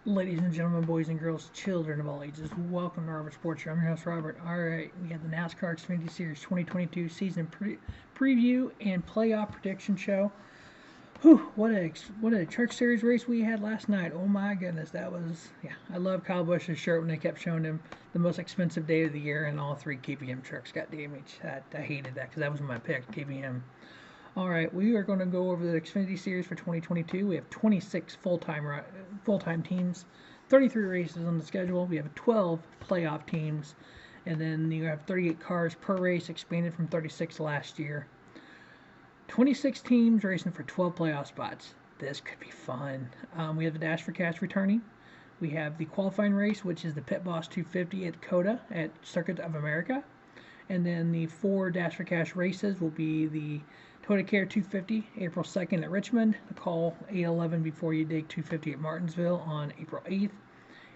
Ladies and gentlemen, boys and girls, children of all ages, welcome to Robert Sports Show. I'm your host, Robert. Alright, we have the NASCAR Xfinity Series 2022 season preview and playoff prediction show. Whew, what a truck series race we had last night. Oh my goodness, that was, yeah. I love Kyle Busch's shirt when they kept showing him the most expensive day of the year and all three KBM trucks got damaged. I hated that because that was my pick, KBM. Alright, we are going to go over the Xfinity Series for 2022. We have 26 full-time teams, 33 races on the schedule. We have 12 playoff teams, and then you have 38 cars per race, expanded from 36 last year. 26 teams racing for 12 playoff spots. This could be fun. We have the Dash for Cash returning. We have the qualifying race, which is the Pit Boss 250 at COTA at Circuit of America. And then the 4 Dash for Cash races will be the Toyota Care 250, April 2nd at Richmond. The Call 811 Before You Dig 250 at Martinsville on April 8th.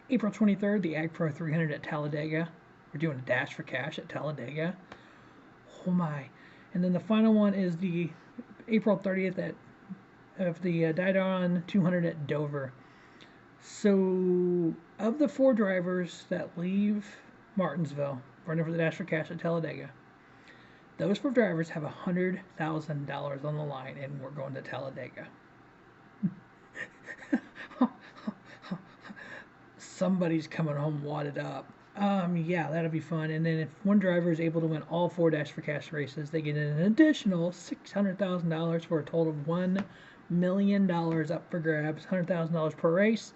April 23rd, the Ag Pro 300 at Talladega. We're doing a Dash for Cash at Talladega. Oh my. And then the final one is the April 30th of the Didon 200 at Dover. So, of the 4 drivers that leave Martinsville, running for the Dash for Cash at Talladega, those 4 drivers have $100,000 on the line, and we're going to Talladega. Somebody's coming home wadded up. Yeah, that'll be fun. And then if one driver is able to win all 4 Dash for Cash races, they get an additional $600,000 for a total of $1 million up for grabs. $100,000 per race.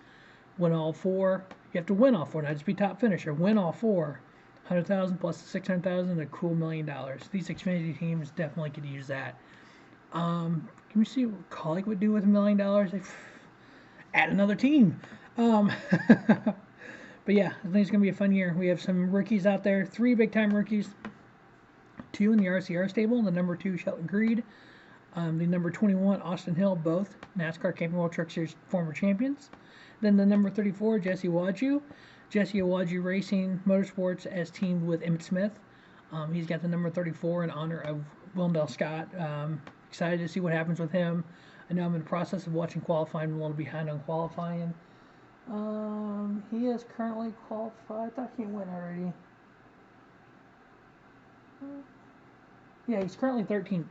Win all 4. You have to win all 4, not just be top finisher. Win all 4. 100,000 plus the 600,000, a cool $1 million. These Xfinity teams definitely could use that. Can we see what Colic would do with $1 million? Add another team. But yeah, I think it's gonna be a fun year. We have some rookies out there, 3 big-time rookies, 2 in the RCR stable. The number 2, Shelton Creed. The number 21, Austin Hill, both NASCAR Camping World Truck Series former champions. Then the number 34, Jesse Waju. Jesse Waju Racing Motorsports as teamed with Emmett Smith. He's got the number 34 in honor of Whelen Scott. Excited to see what happens with him. I know I'm in the process of watching qualifying. I'm a little behind on qualifying. He is currently qualified. I thought he went already. Yeah, he's currently 13th.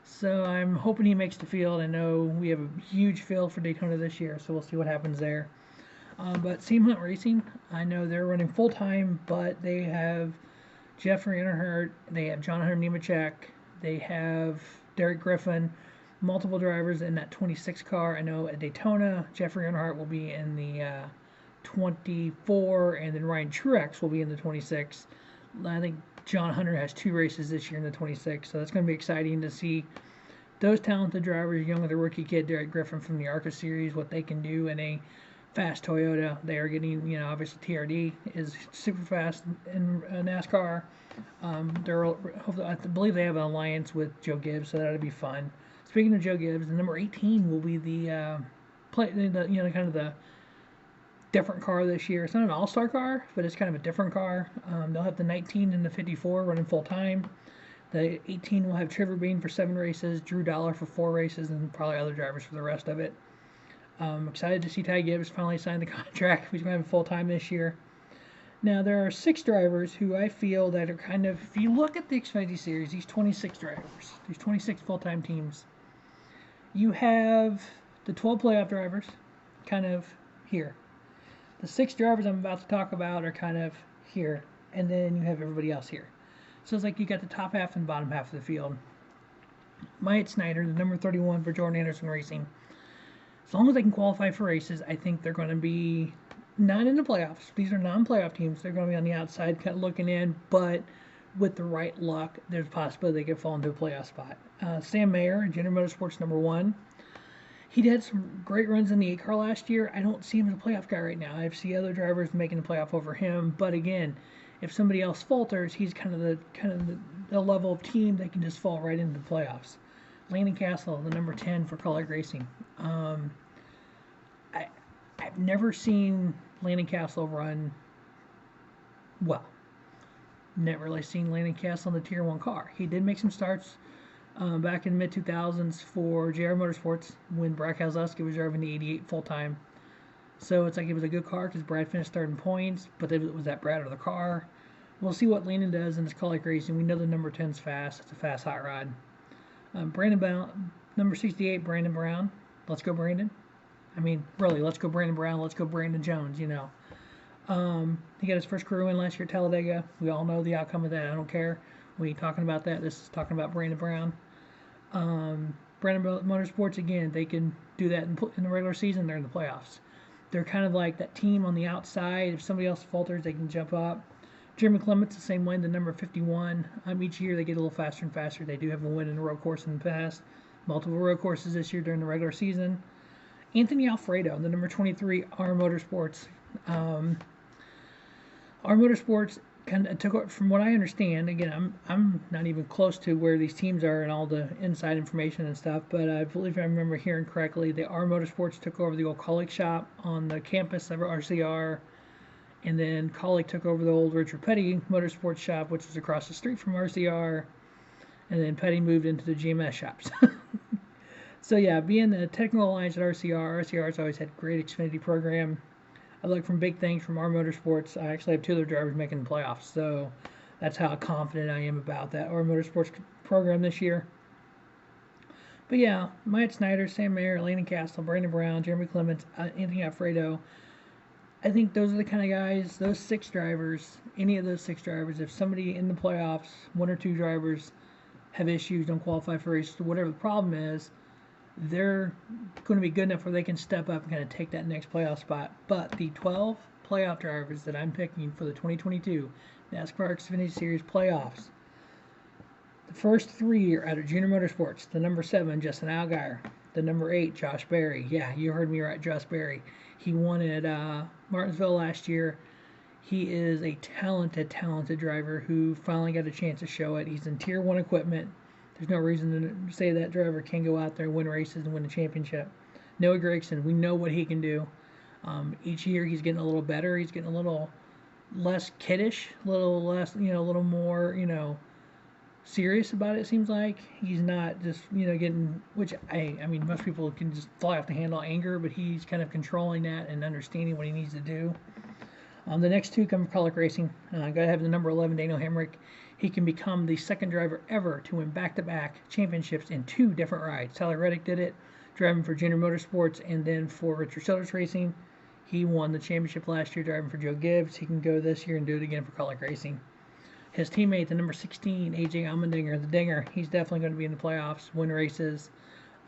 So I'm hoping he makes the field. I know we have a huge field for Daytona this year, so we'll see what happens there. But Team Hunt Racing, I know they're running full-time, but they have Jeffrey Earnhardt, they have John Hunter Nemechek, they have Derek Griffin, multiple drivers in that 26 car. I know at Daytona, Jeffrey Earnhardt will be in the 24, and then Ryan Truex will be in the 26. I think John Hunter has 2 races this year in the 26, so that's going to be exciting to see those talented drivers, young with the rookie kid, Derek Griffin from the ARCA series, what they can do in a fast Toyota. They are getting, obviously TRD is super fast in NASCAR. I believe they have an alliance with Joe Gibbs, so that'll be fun. Speaking of Joe Gibbs, the number 18 will be the kind of the different car this year. It's not an all-star car, but it's kind of a different car. They'll have the 19 and the 54 running full time. The 18 will have Trevor Bean for 7 races, Drew Dollar for 4 races, and probably other drivers for the rest of it. Excited to see Ty Gibbs finally sign the contract. He's going to have full-time this year. Now, there are 6 drivers who I feel that are kind of, if you look at the Xfinity Series, these 26 drivers, these 26 full-time teams, you have the 12 playoff drivers kind of here. The 6 drivers I'm about to talk about are kind of here, and then you have everybody else here. So it's like you got the top half and bottom half of the field. Myatt Snyder, the number 31 for Jordan Anderson Racing. As long as they can qualify for races, I think they're going to be not in the playoffs. These are non-playoff teams. They're going to be on the outside kind of looking in, but with the right luck, there's a possibility they could fall into a playoff spot. Sam Mayer, General Motorsports number 1. He had some great runs in the 8 car last year. I don't see him as a playoff guy right now. I see other drivers making the playoff over him, but again, if somebody else falters, he's kind of the level of team that can just fall right into the playoffs. Landon Castle, the number 10 for Colic Racing. I've never seen Landon Castle run well. Never really seen Landon Castle in the Tier 1 car. He did make some starts back in mid-2000s for JR Motorsports when Brock Keselowski was driving the 88 full-time. So it's like it was a good car because Brad finished third in points, but was that Brad or the car? We'll see what Landon does in this Colic racing. We know the number 10's fast. It's a fast hot rod. Brandon Brown, number 68, Brandon Brown. Let's go, Brandon. I mean, really, let's go, Brandon Brown. Let's go, Brandon Jones, you know. He got his first career win last year at Talladega. We all know the outcome of that. I don't care. We ain't talking about that. This is talking about Brandon Brown. Brandon Motorsports, again, they can do that in the regular season. They're in the playoffs. They're kind of like that team on the outside. If somebody else falters, they can jump up. Jeremy Clements, the same way, the number 51. Each year they get a little faster and faster. They do have a win in a road course in the past. Multiple road courses this year during the regular season. Anthony Alfredo, the number 23, ARCA Motorsports. ARCA Motorsports kind of took, from what I understand, again, I'm not even close to where these teams are and all the inside information and stuff, but I believe I remember hearing correctly, the ARCA Motorsports took over the old Colic shop on the campus of RCR, and then Colic took over the old Richard Petty Motorsports shop, which was across the street from RCR, and then Petty moved into the GMS shops. So yeah, being the technical alliance at RCR has always had a great Xfinity program. I look from big things from ARCA Motorsports. I actually have two other drivers making the playoffs, so that's how confident I am about that ARCA Motorsports program this year. But yeah, Myatt Snyder, Sam Mayer, Landon Castle, Brandon Brown, Jeremy Clements, Anthony Alfredo. I think those are the kind of guys, those 6 drivers, any of those 6 drivers, if somebody in the playoffs, 1 or 2 drivers have issues, don't qualify for races, whatever the problem is, they're going to be good enough where they can step up and kind of take that next playoff spot. But the 12 playoff drivers that I'm picking for the 2022 NASCAR Xfinity Series playoffs, the first 3 are out of Junior Motorsports. The number 7, Justin Allgaier. The number 8, Josh Berry. Yeah, you heard me right, Josh Berry. He won at Martinsville last year. He is a talented driver who finally got a chance to show it. He's in Tier 1 equipment. There's no reason to say that driver can go out there and win races and win a championship. Noah Gragson, we know what he can do. Each year he's getting a little better. He's getting a little less kiddish, a little less, a little more, serious about it. It seems like he's not just, getting, which I mean, most people can just fly off the handle anger, but he's kind of controlling that and understanding what he needs to do. The next 2 come from Colic Racing. Gotta have the number 11, Daniel Hemrick. He can become the 2nd driver ever to win back-to-back championships in 2 different rides. Tyler Reddick did it, driving for Junior Motorsports and then for Richard Childress Racing. He won the championship last year driving for Joe Gibbs. He can go this year and do it again for Colic Racing. His teammate, the number 16, AJ Allmendinger, the Dinger, he's definitely going to be in the playoffs, win races.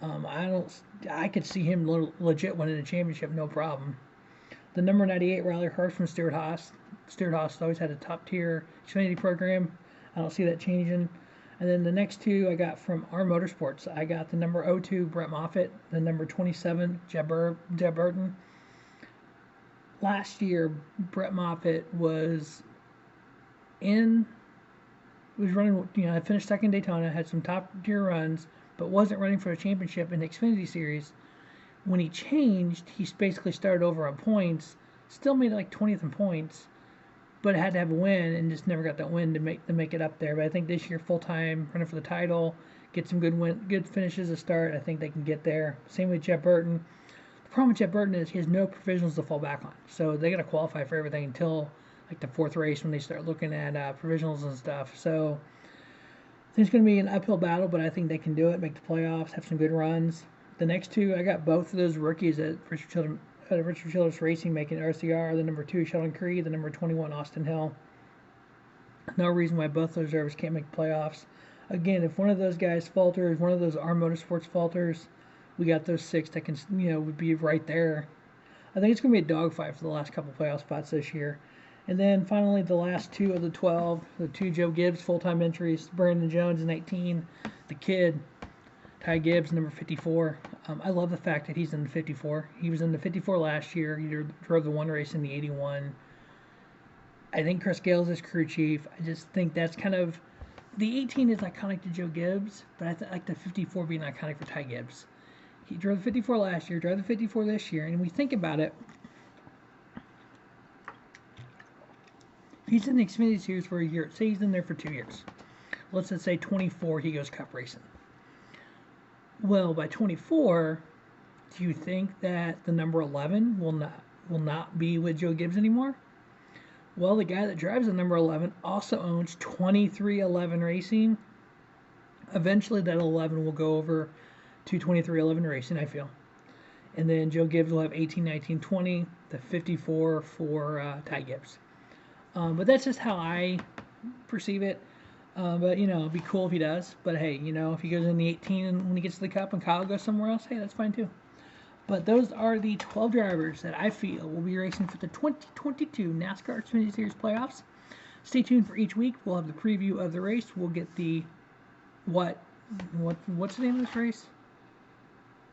I could see him legit winning a championship, no problem. The number 98, Riley Hurst from Stewart-Haas. Stewart-Haas always had a top-tier Xfinity program. I don't see that changing. And then the next 2 I got from ARCA Motorsports. I got the number 02, Brett Moffitt, the number 27, Jeb Burton. Last year, Brett Moffitt was running, I finished 2nd Daytona, had some top-tier runs, but wasn't running for a championship in the Xfinity Series. When he changed, he basically started over on points, still made like 20th in points, but had to have a win and just never got that win to make it up there. But I think this year, full-time, running for the title, get some good finishes to start, I think they can get there. Same with Jeb Burton. The problem with Jeb Burton is he has no provisionals to fall back on, so they got to qualify for everything until like the 4th race when they start looking at provisionals and stuff. So I think it's going to be an uphill battle, but I think they can do it, make the playoffs, have some good runs. The next 2, I got both of those rookies at Richard Childress Racing making RCR. The number 2, Sheldon Creed. The number 21, Austin Hill. No reason why both those drivers can't make the playoffs. Again, if one of those guys falters, one of those ARCA Motorsports falters, we got those 6 that can, would be right there. I think it's going to be a dogfight for the last couple playoff spots this year. And then finally, the last 2 of the 12, the 2 Joe Gibbs full-time entries, Brandon Jones in 18, the kid, Ty Gibbs, number 54. I love the fact that he's in the 54. He was in the 54 last year. He drove the 1 race in the 81. I think Chris Gale's his crew chief. I just think that's kind of, the 18 is iconic to Joe Gibbs, but I like the 54 being iconic for Ty Gibbs. He drove the 54 last year, drove the 54 this year, and we think about it, he's in the Xfinity Series for a year. Say he's in there for 2 years. Let's just say 24, he goes Cup racing. Well, by 24, do you think that the number 11 will not will not be with Joe Gibbs anymore. Well, the guy that drives the number 11 also owns 2311 Racing. Eventually, that 11 will go over to 2311 Racing, I feel. And then Joe Gibbs will have 18, 19, 20, the 54 for Ty Gibbs. But that's just how I perceive it. But, you know, it'd be cool if he does. But, hey, you know, if he goes in the 18 and when he gets to the Cup and Kyle goes somewhere else, hey, that's fine too. But those are the 12 drivers that I feel will be racing for the 2022 NASCAR Xfinity Series playoffs. Stay tuned for each week. We'll have the preview of the race. We'll get the what's the name of this race?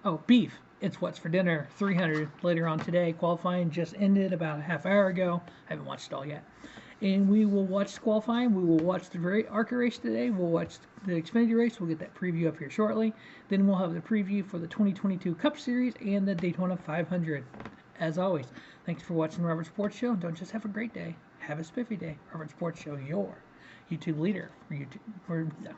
Oh, beef. It's What's for Dinner 300 later on today. Qualifying just ended about a half hour ago. I haven't watched it all yet. And we will watch qualifying. We will watch the ARCA race today. We'll watch the Xfinity race. We'll get that preview up here shortly. Then we'll have the preview for the 2022 Cup Series and the Daytona 500. As always, thanks for watching Robert Sports Show. Don't just have a great day. Have a spiffy day. Robert Sports Show, your YouTube leader for YouTube.